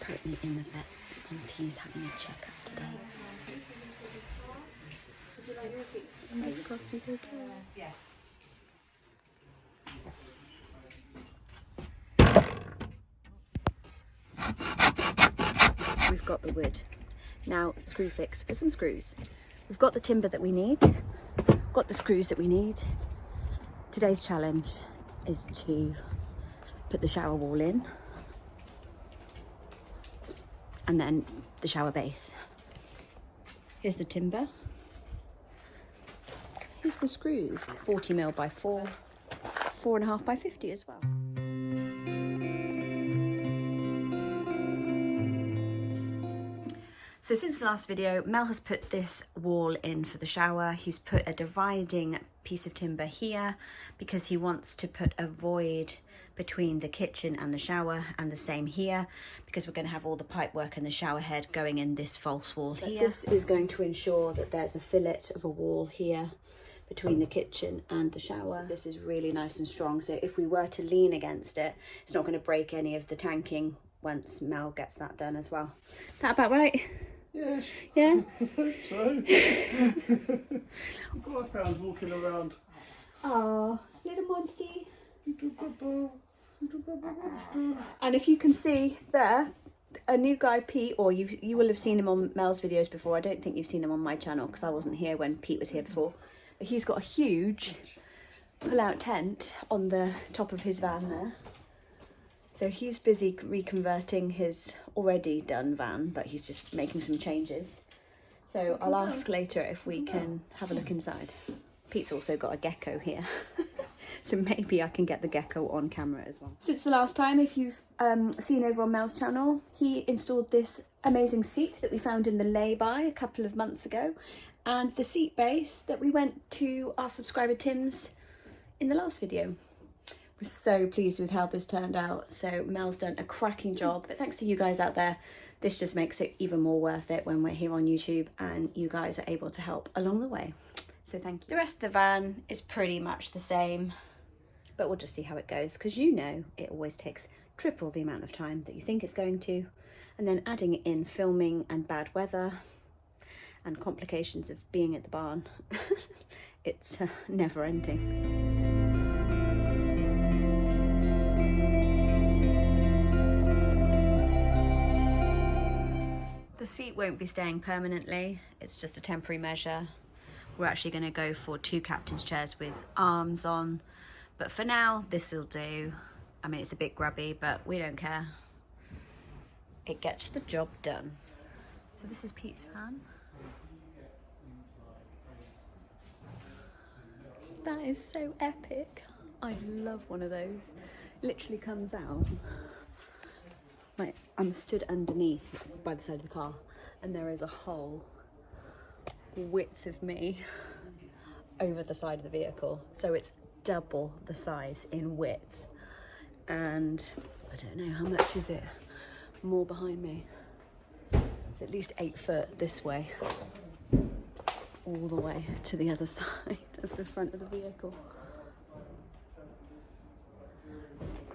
currently in the vets. Auntie's having a checkup today. Fingers crossed he's okay. Yeah. We've got the wood. Now, screw fix for some screws. We've got the timber that we need. We've got the screws that we need. Today's challenge is to put the shower wall in and then the shower base. Here's the timber. Here's the screws, 40mm by 4, 4.5 by 50 as well. So since the last video, Mel has put this wall in for the shower. He's put a dividing piece of timber here because he wants to put a void between the kitchen and the shower, and the same here because we're going to have all the pipe work and the shower head going in this false wall here. This is going to ensure that there's a fillet of a wall here between the kitchen and the shower. So this is really nice and strong, so if we were to lean against it, it's not going to break any of the tanking once Mel gets that done as well. That about right? Yes. Yeah? I hope so. What I found walking around. Oh, little monster. Little papa. Little papa monster. And if you can see there, a new guy, Pete, or you will have seen him on Mel's videos before. I don't think you've seen him on my channel because I wasn't here when Pete was here before. But he's got a huge pull-out tent on the top of his van there. So he's busy reconverting his already done van, but he's just making some changes. So I'll ask later if we can have a look inside. Pete's also got a gecko here. So maybe I can get the gecko on camera as well. Since the last time, if you've seen over on Mel's channel, he installed this amazing seat that we found in the lay-by a couple of months ago, and the seat base that we went to our subscriber Tim's in the last video. We're so pleased with how this turned out. So Mel's done a cracking job, but thanks to you guys out there, this just makes it even more worth it when we're here on YouTube and you guys are able to help along the way. So thank you. The rest of the van is pretty much the same, but we'll just see how it goes, because you know it always takes triple the amount of time that you think it's going to, and then adding in filming and bad weather and complications of being at the barn, it's never ending. The seat won't be staying permanently, it's just a temporary measure. We're actually going to go for 2 captain's chairs with arms on, but for now this will do. I mean, it's a bit grubby, but we don't care. It gets the job done. So this is Pete's van. That is so epic. I love one of those. Literally comes out. Like, I'm stood underneath by the side of the car and there is a whole width of me over the side of the vehicle. So it's double the size in width. And I don't know, how much is it more behind me? It's at least 8 foot this way, all the way to the other side of the front of the vehicle.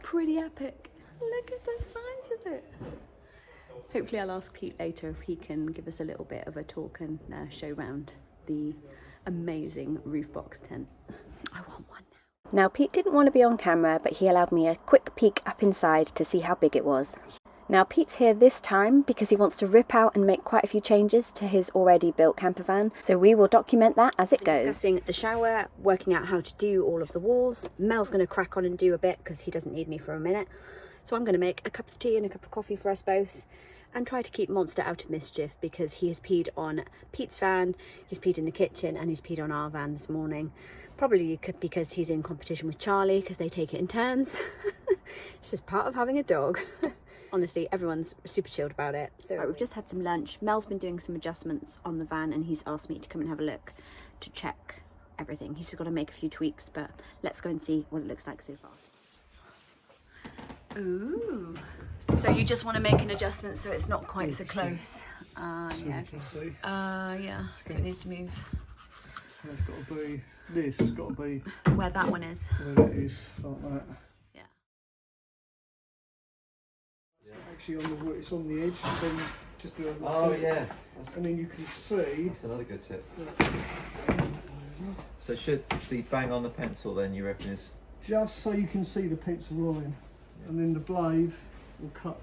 Pretty epic. Look at the size of it. Hopefully I'll ask Pete later if he can give us a little bit of a talk and show round the amazing roof box tent. I want one now. Now Pete didn't want to be on camera, but he allowed me a quick peek up inside to see how big it was. Now Pete's here this time because he wants to rip out and make quite a few changes to his already built camper van, so we will document that as it goes. Discussing the shower, working out how to do all of the walls. Mel's going to crack on and do a bit because he doesn't need me for a minute. So I'm going to make a cup of tea and a cup of coffee for us both and try to keep Monster out of mischief because he has peed on Pete's van, he's peed in the kitchen and he's peed on our van this morning. Probably because he's in competition with Charlie because they take it in turns. It's just part of having a dog. Honestly, everyone's super chilled about it. So right, we've just had some lunch. Mel's been doing some adjustments on the van and he's asked me to come and have a look to check everything. He's just got to make a few tweaks, but let's go and see what it looks like so far. Ooh. So you just want to make an adjustment so it's not quite so close. Yeah. Yeah. So it needs to move. So it's got to be this. It's got to be where that one is. Where it is, like that. Yeah. Actually, it's on the edge. Then just do it. Oh yeah. And then you can see. That's another good tip. So it should be bang on the pencil then, you reckon? Is just so you can see the pencil line, and then the blade will cut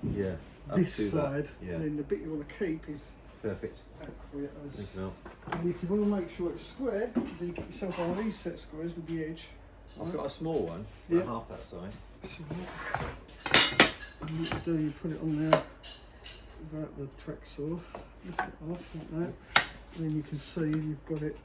this side. Yeah. And then the bit you want to keep is perfect. accurate as. Thank you, Mel. And if you want to make sure it's square, then you get yourself one of these set squares with the edge. I've got a small one. It's about half that size. So what you need to do, you put it on there without the tracks off. Lift it off like that. And then you can see you've got it.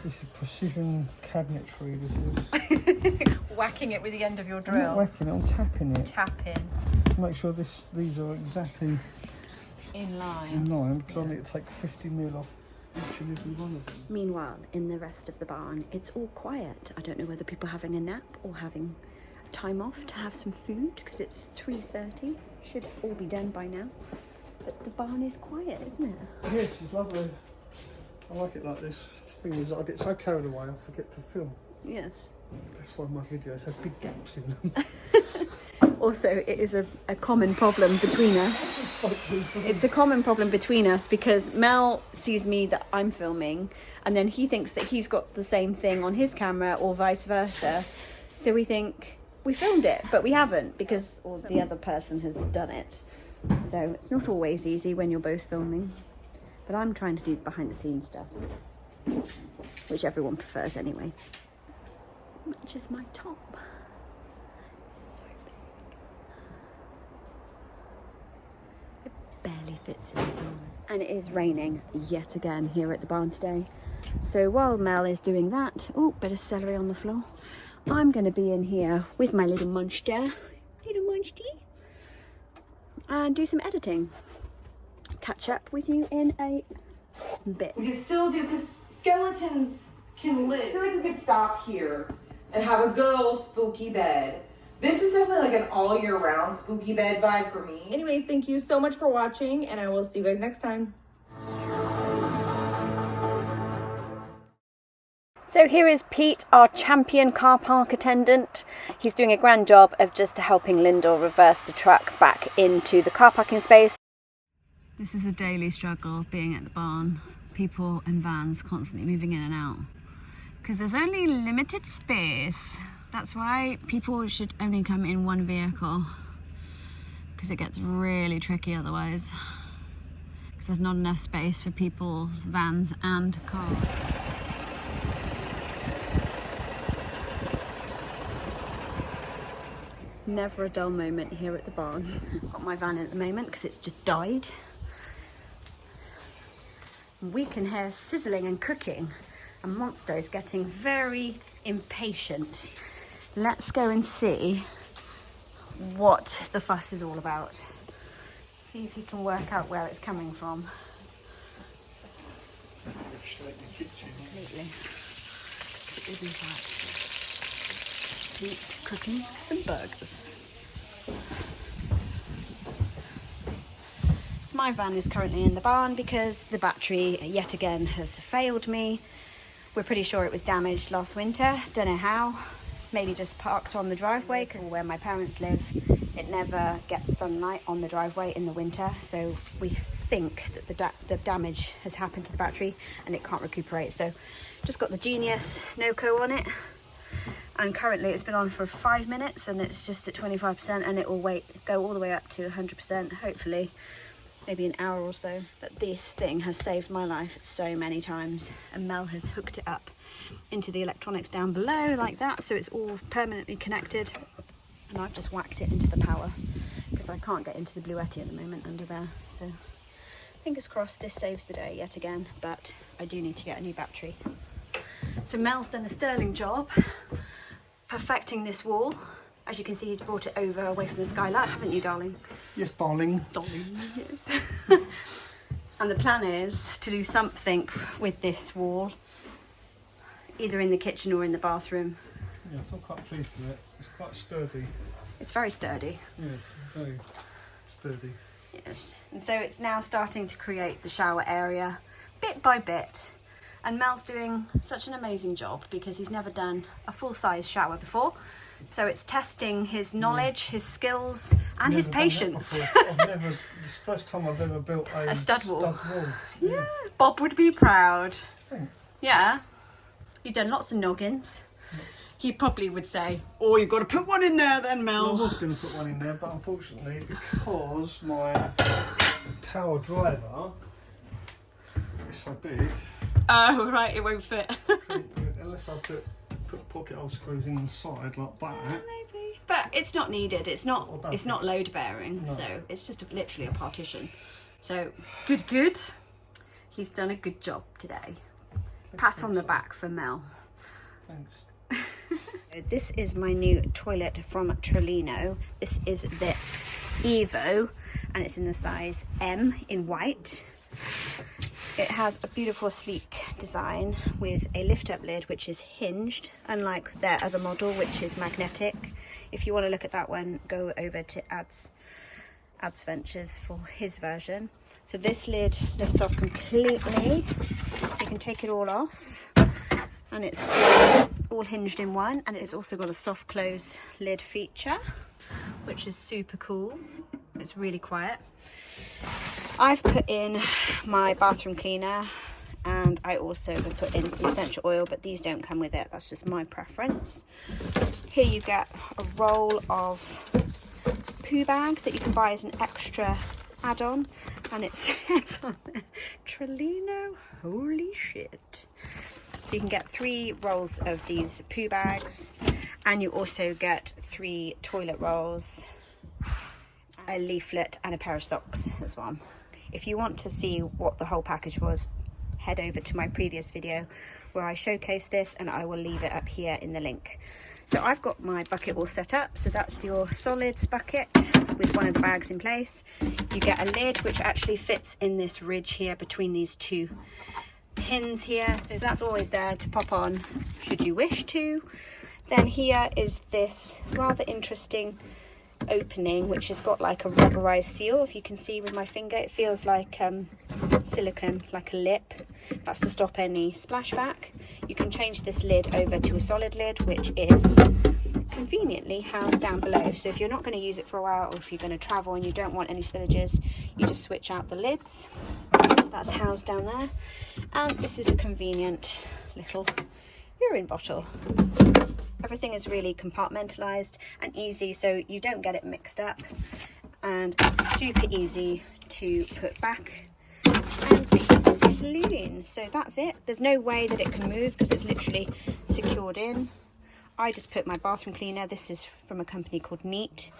This is precision cabinetry. This is. Whacking it with the end of your I'm drill. not whacking it, I'm tapping it. Tapping. To make sure these are exactly In line. in line, because I need to take 50mm off each and every one of them. Meanwhile, in the rest of the barn, it's all quiet. I don't know whether people are having a nap or having time off to have some food, because it's 3:30. Should all be done by now. But the barn is quiet, isn't it? Yes, it's lovely. I like it like this. The thing is, I get so carried away, I forget to film. Yes. That's why my videos have big gaps in them. Also, it is a common problem between us. It's a common problem between us because Mel sees me that I'm filming, and then he thinks that he's got the same thing on his camera, or vice versa. So we think we filmed it, but we haven't, because the other person has done it. So it's not always easy when you're both filming. But I'm trying to do behind the scenes stuff, which everyone prefers anyway. Matches my top. So big. It barely fits in the barn. And it is raining yet again here at the barn today. So while Mel is doing that, oh, bit of celery on the floor, I'm going to be in here with my little monster, and do some editing. Catch up with you in a bit. We could still do, because skeletons can live. I feel like we could stop here and have a good old spooky bed. This is definitely like an all year round spooky bed vibe for me. Anyways, thank you so much for watching, and I will see you guys next time. So here is Pete, our champion car park attendant. He's doing a grand job of just helping Lyndall reverse the truck back into the car parking space. This is a daily struggle being at the barn. People and vans constantly moving in and out because there's only limited space. That's why people should only come in one vehicle, because it gets really tricky otherwise, because there's not enough space for people's vans and cars. Never a dull moment here at the barn. Got my van at the moment because it's just died. We can hear sizzling and cooking, and Monster is getting very impatient. Let's go and see what the fuss is all about. See if he can work out where it's coming from. Completely. It is in fact Pete cooking some burgers. So my van is currently in the barn because the battery yet again has failed me. We're pretty sure it was damaged last winter, don't know how. Maybe just parked on the driveway, because where my parents live, it never gets sunlight on the driveway in the winter. So we think that the damage has happened to the battery and it can't recuperate. So just got the Genius NoCo on it. And currently it's been on for 5 minutes and it's just at 25%, and it will go all the way up to 100%, hopefully. Maybe an hour or so. But this thing has saved my life so many times, and Mel has hooked it up into the electronics down below like that, so it's all permanently connected, and I've just whacked it into the power because I can't get into the Bluetti at the moment under there. So fingers crossed this saves the day yet again, but I do need to get a new battery. So Mel's done a sterling job perfecting this wall. As you can see, he's brought it over away from the skylight, haven't you, darling? Yes, darling. Darling, yes. And the plan is to do something with this wall, either in the kitchen or in the bathroom. Yeah, I'm quite pleased with it. It's quite sturdy. It's very sturdy. Yes, very sturdy. Yes. And so it's now starting to create the shower area bit by bit. And Mel's doing such an amazing job because he's never done a full-size shower before. So it's testing his knowledge, his skills, and his patience. This first time I've ever built a stud wall. Yeah. Bob would be proud. Thanks. Yeah. You've done lots of noggins. He probably would say, oh, you've got to put one in there then, Mel. Well, I was going to put one in there, but unfortunately, because my power driver is so big, oh, right, it won't fit. unless I put pocket hole screws in the side like that. Maybe. But it's not needed. It's not load bearing, No. so it's just literally a partition. So, good. He's done a good job today. Pat on the back for Mel. Thanks. This is my new toilet from Trelino. This is the EVO and it's in the size M in white. It has a beautiful sleek design with a lift up lid which is hinged, unlike their other model which is magnetic. If you want to look at that one, go over to Ads Ventures for his version. So this lid lifts off completely, so you can take it all off. And it's all hinged in one, and it's also got a soft close lid feature, which is super cool. It's really quiet. I've put in my bathroom cleaner, and I also have put in some essential oil, but these don't come with it. That's just my preference. Here you get a roll of poo bags that you can buy as an extra add-on, and it says on there, Trelino, holy shit. So you can get 3 rolls of these poo bags, and you also get 3 toilet rolls, a leaflet and a pair of socks as well. If you want to see what the whole package was, head over to my previous video where I showcase this, and I will leave it up here in the link. So I've got my bucket all set up. So that's your solids bucket with one of the bags in place. You get a lid which actually fits in this ridge here between these 2 pins here, so that's always there to pop on should you wish to. Then here is this rather interesting opening which has got like a rubberized seal. If you can see with my finger, it feels like silicone, like a lip. That's to stop any splashback. You can change this lid over to a solid lid which is conveniently housed down below. So if you're not going to use it for a while, or if you're going to travel and you don't want any spillages, you just switch out the lids. That's housed down there. And this is a convenient little urine bottle. Everything is really compartmentalized and easy, so you don't get it mixed up, and it's super easy to put back and keep clean. So that's it. There's no way that it can move because it's literally secured in. I just put my bathroom cleaner. This is from a company called Neat.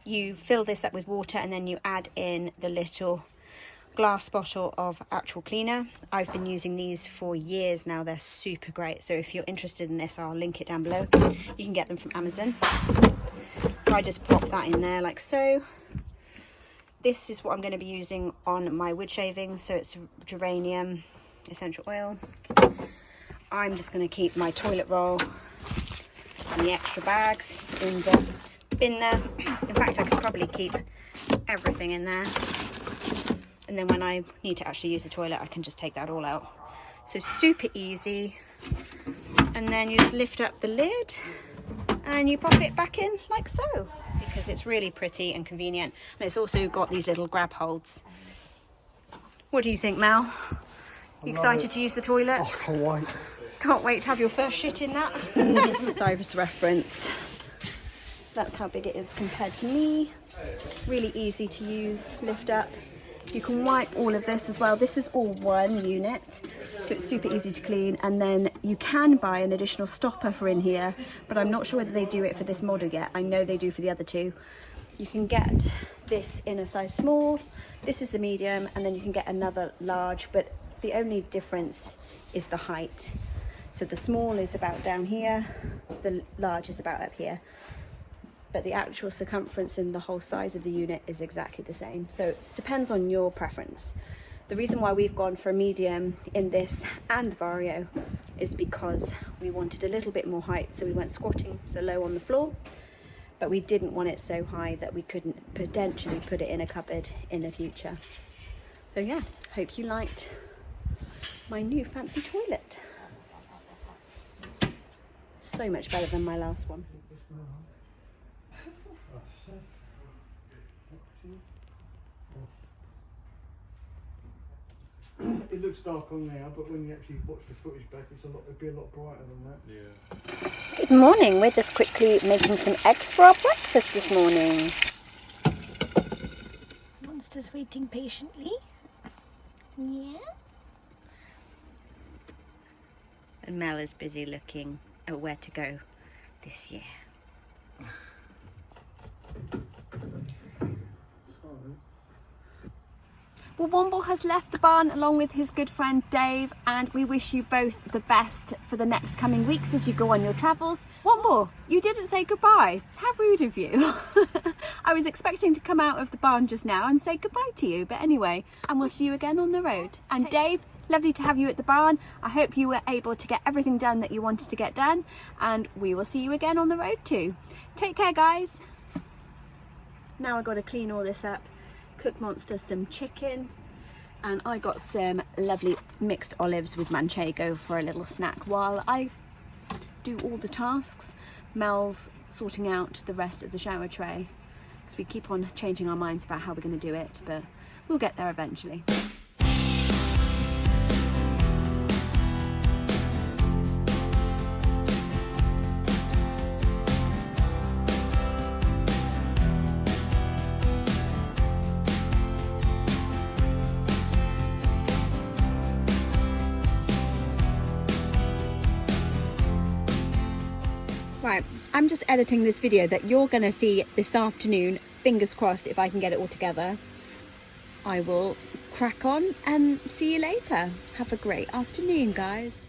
You fill this up with water and then you add in the little glass bottle of actual cleaner. I've been using these for years now. They're super great. So if you're interested in this, I'll link it down below. You can get them from Amazon. So I just pop that in there like so. This is what I'm going to be using on my wood shavings. So it's geranium essential oil. I'm just going to keep my toilet roll and the extra bags in the bin there. In fact, I could probably keep everything in there. And then when I need to actually use the toilet, I can just take that all out. So super easy. And then you just lift up the lid and you pop it back in like so, because it's really pretty and convenient. And it's also got these little grab holds. What do you think, Mel? You excited to use the toilet? I can't wait. Can't wait to have your first shit in that. This is Cyrus reference. That's how big it is compared to me. Really easy to use, lift up. You can wipe all of this as well. This is all one unit, so it's super easy to clean. And then you can buy an additional stopper for in here, but I'm not sure whether they do it for this model yet. I know they do for the other 2. You can get this in a size small. This is the medium, and then you can get another large, but the only difference is the height. So the small is about down here, the large is about up here. But the actual circumference and the whole size of the unit is exactly the same. So it depends on your preference. The reason why we've gone for a medium in this and the Vario is because we wanted a little bit more height, so we weren't squatting so low on the floor. but we didn't want it so high that we couldn't potentially put it in a cupboard in the future. So yeah, hope you liked my new fancy toilet. So much better than my last one. It looks dark on there, but when you actually watch the footage back, it'd be a lot brighter than that. Yeah. Good morning. We're just quickly making some eggs for our breakfast this morning. Monster's waiting patiently. Yeah. And Mel is busy looking at where to go this year. Well, Womble has left the barn along with his good friend Dave, and we wish you both the best for the next coming weeks as you go on your travels. Womble, you didn't say goodbye. How rude of you. I was expecting to come out of the barn just now and say goodbye to you, but anyway, and we'll see you again on the road. And Dave, lovely to have you at the barn. I hope you were able to get everything done that you wanted to get done, and we will see you again on the road too. Take care, guys. Now I've got to clean all this up, cook Monster some chicken, and I got some lovely mixed olives with manchego for a little snack while I do all the tasks. Mel's sorting out the rest of the shower tray because we keep on changing our minds about how we're going to do it, but we'll get there eventually. Right, I'm just editing this video that you're going to see this afternoon. Fingers crossed if I can get it all together. I will crack on and see you later. Have a great afternoon, guys.